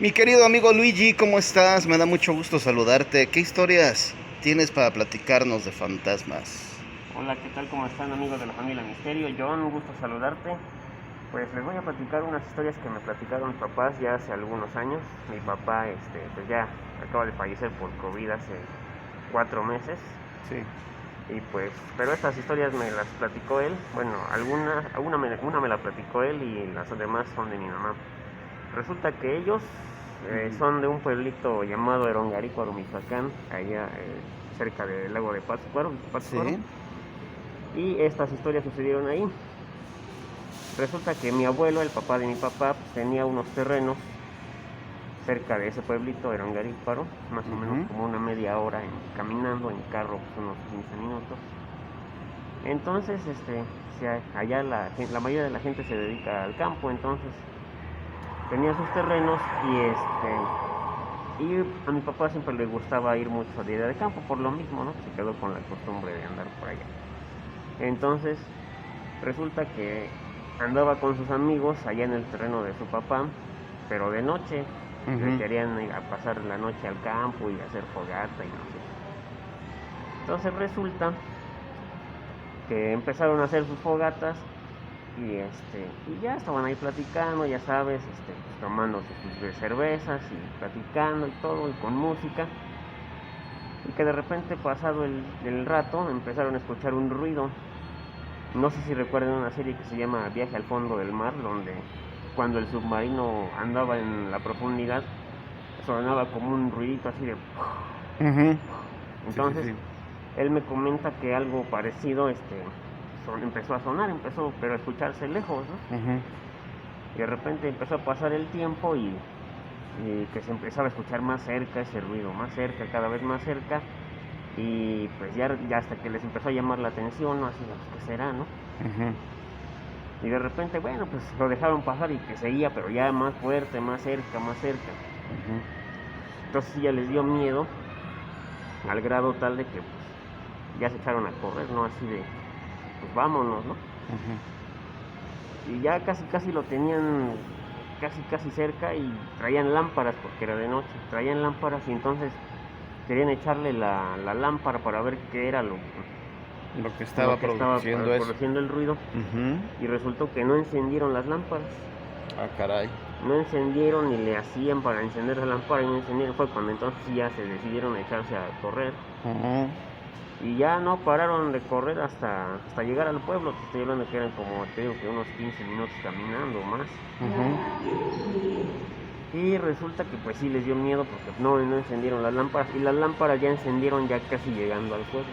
Mi querido amigo Luigi, ¿cómo estás? Me da mucho gusto saludarte. ¿Qué historias tienes para platicarnos de fantasmas? Hola, ¿qué tal? ¿Cómo están amigos de la familia Misterio? John, un gusto saludarte. Pues les voy a platicar unas historias que me platicaron mis papás ya hace algunos años. Mi papá pues ya acaba de fallecer por COVID hace 4 meses. Sí. Y pues, pero estas historias me las platicó él. Bueno, una me la platicó él y las demás son de mi mamá. Resulta que ellos Ujú. son de un pueblito llamado Erongarícuaro, Michoacán, allá cerca del lago de Pátzcuaro. Sí. Y estas historias sucedieron ahí. Resulta que mi abuelo, el papá de mi papá, pues, tenía unos terrenos cerca de ese pueblito, era un garíparo, más o menos Ujú. como una media hora caminando, en carro pues, unos 15 minutos. Entonces, allá la mayoría de la gente se dedica al campo, entonces tenía sus terrenos y a mi papá siempre le gustaba ir mucho de día de campo, por lo mismo, ¿no? Se quedó con la costumbre de andar por allá. Entonces, resulta que andaba con sus amigos allá en el terreno de su papá, pero de noche le Ujú. querían ir a pasar la noche al campo y hacer fogata y no sé. Entonces resulta que empezaron a hacer sus fogatas y ya estaban ahí platicando, ya sabes, pues, tomándose sus cervezas y platicando y todo y con música. Y que de repente pasado el rato empezaron a escuchar un ruido. No sé si recuerdan una serie que se llama Viaje al fondo del mar, donde cuando el submarino andaba en la profundidad, sonaba como un ruidito así de... Ujú. Sí, sí, Entonces, sí. él me comenta que algo parecido empezó a sonar, pero a escucharse lejos, ¿no? Ujú. Y de repente empezó a pasar el tiempo y que se empezaba a escuchar más cerca ese ruido, más cerca, cada vez más cerca. Y pues ya hasta que les empezó a llamar la atención, ¿no? Así, pues, ¿qué será, no? Ujú. Y de repente, bueno, pues lo dejaron pasar y que seguía, pero ya más fuerte, más cerca, más cerca. Ujú. Entonces ya les dio miedo al grado tal de que pues, ya se echaron a correr, ¿no? Así de, pues vámonos, ¿no? Ujú. Y ya casi casi lo tenían casi casi cerca y traían lámparas porque era de noche. Traían lámparas y entonces querían echarle la lámpara para ver qué era Lo que lo estaba que estaba produciendo eso. produciendo el ruido. Ujú. Y resultó que no encendieron las lámparas. Ah, caray. No encendieron ni le hacían para encender la lámpara y no encendieron. Fue cuando entonces ya se decidieron a echarse a correr. Ujú. Y ya no pararon de correr hasta llegar al pueblo. Te estoy hablando que eran como, te digo, que unos 15 minutos caminando o más. Ujú. Y resulta que pues sí les dio miedo porque no encendieron las lámparas. Y las lámparas ya encendieron ya casi llegando al pueblo.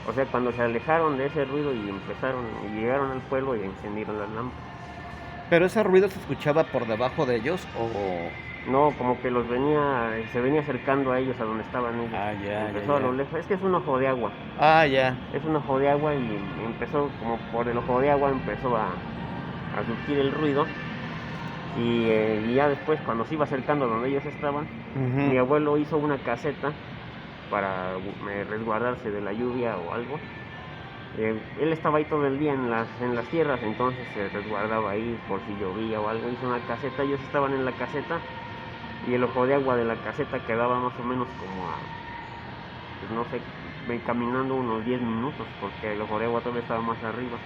O sea, cuando se alejaron de ese ruido y llegaron al pueblo y encendieron las lámparas. Pero ese ruido se escuchaba por debajo de ellos o... No, como que se venía acercando a ellos, a donde estaban ellos. Ah, ya, ya, Empezó a lo ya. lejos, es que es un ojo de agua. Ah, ya. Es un ojo de agua y empezó, como por el ojo de agua, empezó a surgir el ruido. Y ya después, cuando se iba acercando a donde ellos estaban, mi Ujú. abuelo hizo una caseta para resguardarse de la lluvia o algo. Él estaba ahí todo el día en las tierras, entonces se resguardaba ahí por si llovía o algo. Hizo una caseta, ellos estaban en la caseta y el ojo de agua de la caseta quedaba más o menos como pues no sé, caminando unos 10 minutos, porque el ojo de agua todavía estaba más arriba.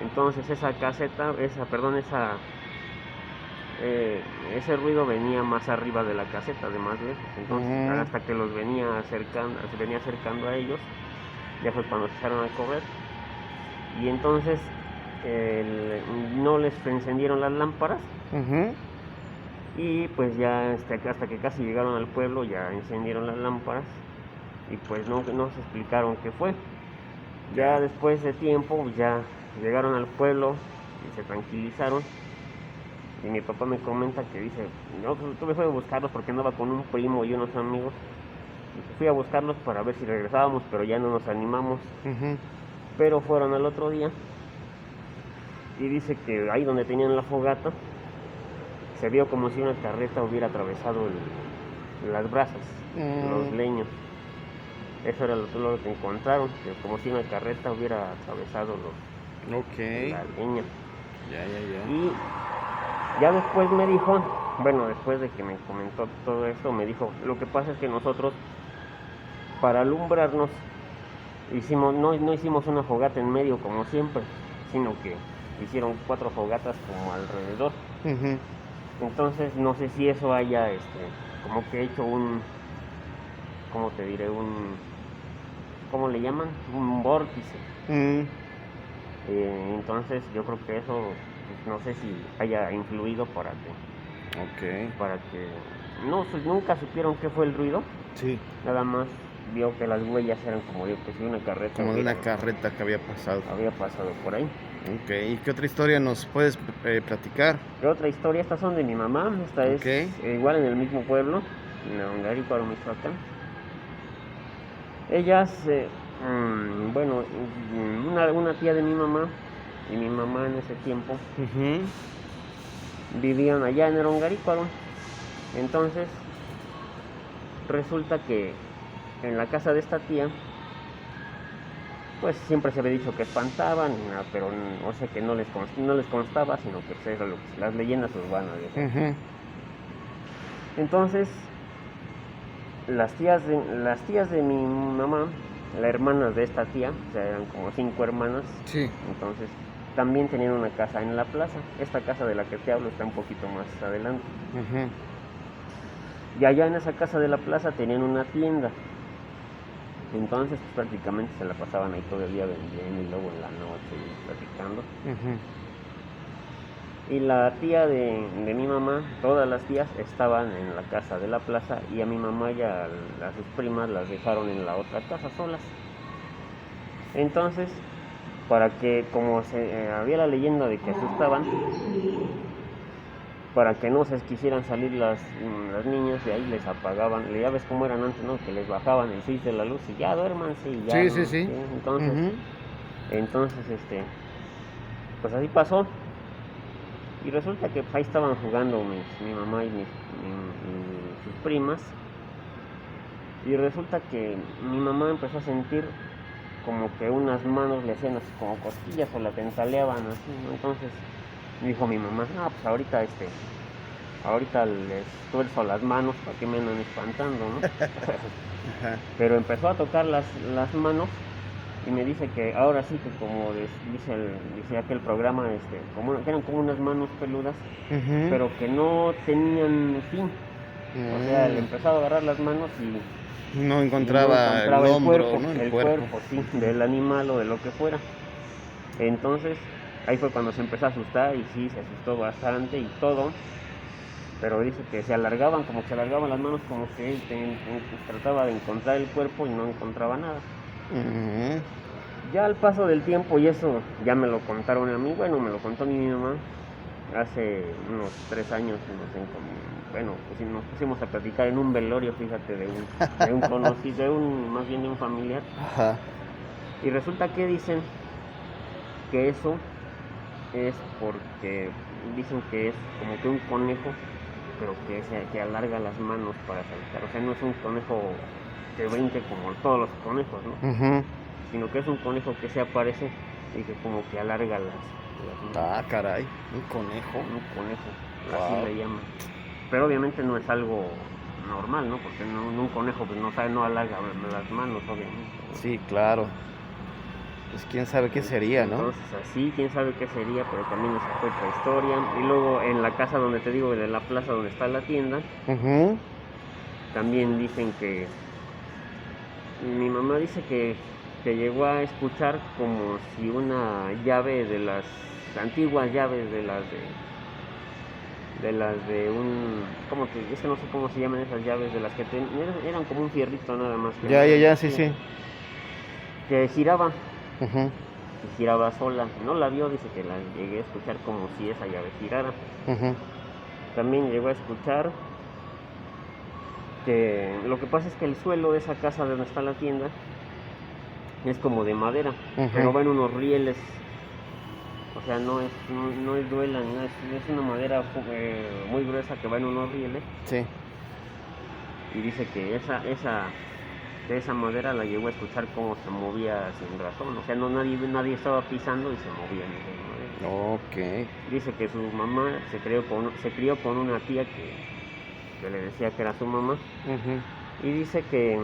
Entonces esa caseta, eh, ese ruido venía más arriba de la caseta, de más lejos. Entonces Ujú. hasta que se venía acercando a ellos, ya fue cuando se echaron a correr. Y entonces no les encendieron las lámparas Ujú. y pues ya hasta que casi llegaron al pueblo ya encendieron las lámparas y pues no se explicaron qué fue. Ya Ya. después de tiempo pues ya llegaron al pueblo y se tranquilizaron y mi papá me comenta que dice, no, pues, tuve fui a buscarlos porque andaba con un primo y unos amigos y fui a buscarlos para ver si regresábamos, pero ya no nos animamos, Ujú. pero fueron al otro día y dice que ahí donde tenían la fogata se vio como si una carreta hubiera atravesado las brasas, los Mm. leños. Eso era lo que encontraron, que como si una carreta hubiera atravesado Ok. la leña. Ya, ya, ya. Y ya después me dijo bueno, después de que me comentó todo esto, me dijo, lo que pasa es que nosotros, para alumbrarnos, no hicimos una fogata en medio como siempre, sino que hicieron 4 fogatas como alrededor. Ujú. Entonces no sé si eso haya como que hecho ¿cómo te diré? ¿Cómo le llaman? Un vórtice. Mm. Entonces yo creo que eso, pues, no sé si haya influido Ok. para que no, nunca supieron qué fue el ruido, Sí, nada más vio que las huellas eran como de que si una carreta como de una carreta que había pasado. había pasado por ahí. Ok, ¿y qué otra historia nos puedes platicar? ¿Qué otra historia? Estas son de mi mamá, esta es Ok. igual en el mismo pueblo, en Ongarícuaro, Michoacán. Ellas, bueno, una tía de mi mamá y mi mamá en ese tiempo Ujú. vivían allá en el Ongarícuaro. Entonces, resulta que en la casa de esta tía, pues siempre se había dicho que espantaban, pero no sé, que no les constaba, sino que pues, era las leyendas urbanas. Ujú. Entonces, las tías de mi mamá, las hermanas de esta tía, o sea, eran como 5 hermanas, Sí. entonces también tenían una casa en la plaza. Esta casa de la que te hablo está un poquito más adelante. Ujú. Y allá en esa casa de la plaza tenían una tienda. Entonces, pues, prácticamente se la pasaban ahí todo el día vendiendo y luego en la noche platicando. Ujú. Y la tía de mi mamá, todas las tías estaban en la casa de la plaza, y a mi mamá y a sus primas las dejaron en la otra casa solas. Entonces, para que, como había la leyenda de que asustaban, para que no se quisieran salir las niñas, de ahí les apagaban, ya ves cómo eran antes, ¿no? Que les bajaban el switch de la luz y ya duérmanse y ya, Sí, ¿no? sí, sí. ¿Sí? Entonces, Ujú. entonces, pues así pasó. Y resulta que pues, ahí estaban jugando mi mamá y sus primas. Y resulta que mi mamá empezó a sentir como que unas manos le hacían así como cosquillas o la tentaleaban así, ¿no? Entonces dijo mi mamá, no, pues ahorita les tuerzo las manos para que me andan espantando, ¿no? Ajá. Pero empezó a tocar las manos y me dice que ahora sí que como dice aquel programa, que eran como unas manos peludas, Ujú. pero que no tenían fin. O sea, le Mm. empezaba a agarrar las manos No y no encontraba el encontraba hombro, ¿no? El el cuerpo. cuerpo, sí, del animal o de lo que fuera. Entonces, ahí fue cuando se empezó a asustar y sí, se asustó bastante y todo. Pero dice que como que se alargaban las manos, como que él trataba de encontrar el cuerpo y no encontraba nada. Ujú. Ya al paso del tiempo, y eso ya me lo contaron a mí, bueno, me lo contó mi mamá hace unos 3 años, bueno, pues nos pusimos a platicar en un velorio, fíjate, de un conocido, más bien de un familiar. Ajá. Y resulta que dicen que eso es porque dicen que es como que un conejo, pero que alarga las manos para saltar. O sea, no es un conejo que brinque como todos los conejos, ¿no? Ujú. Sino que es un conejo que se aparece y que como que alarga las manos. Ah, caray. Un conejo. Un conejo, así Wow. le llaman. Pero obviamente no es algo normal, ¿no? Porque un conejo pues no alarga las manos, obviamente, ¿no? Sí, claro. Pues quién sabe qué sería, ¿no? Entonces así, quién sabe qué sería, pero también esa fue otra historia. Y luego en la casa donde te digo, de la plaza donde está la tienda, Ujú. también dicen que mi mamá dice que llegó a escuchar como si una llave de las antiguas llaves de un, es que no sé cómo se llaman esas llaves, de las que eran como un fierrito nada más que Ya, andaban sí, así, sí. que giraba Ujú. y giraba sola. No la vio, dice que la llegué a escuchar como si esa llave girara. Ujú. También llegó a escuchar que lo que pasa es que el suelo de esa casa de donde está la tienda es como de madera, pero Ujú. va en unos rieles. O sea, no es duela ni nada, es una madera muy gruesa que va en unos rieles. Sí. Y dice que de esa madera la llegó a escuchar cómo se movía sin razón. O sea, nadie estaba pisando y se movía en esa madera. Ok. Dice que su mamá se crió con una tía que le decía que era su mamá. Ujú. Y dice que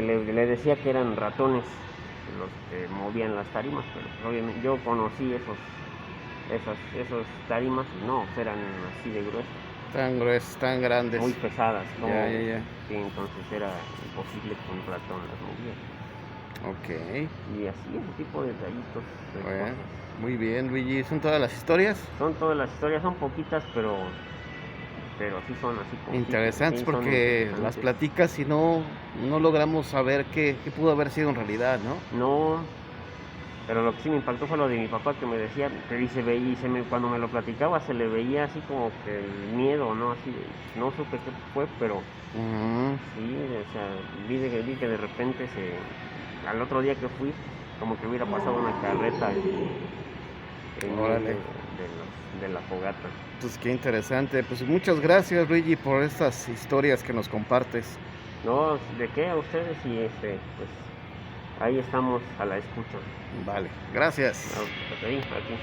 le decía que eran ratones los que movían las tarimas, pero pues, obviamente yo conocí esos tarimas y no, eran así de gruesos, Tan gruesas, tan grandes. muy pesadas, como Ya, ya, ya. sí, entonces era imposible que un ratón las moviera. Ok. Y así, ese tipo de detallitos, de Bueno, cosas. muy bien, Luigi. ¿Son todas las historias? Son todas las historias, son poquitas, pero sí son así como Interesantes sí, son porque las interesantes. platicas y no logramos saber qué pudo haber sido en realidad, ¿no? No, pero lo que sí me impactó fue lo de mi papá que me decía, que se veía, cuando me lo platicaba se le veía así como que el miedo, ¿no? Así de, no supe qué fue, pero Ujú. sí, o sea, vi que de repente al otro día que fui, como que hubiera pasado una carreta en medio Órale. de la fogata. Pues qué interesante. Pues muchas gracias, Luigi, por estas historias que nos compartes. No, ¿de qué a ustedes? Y pues ahí estamos a la escucha. Vale, gracias. Ok, aquí.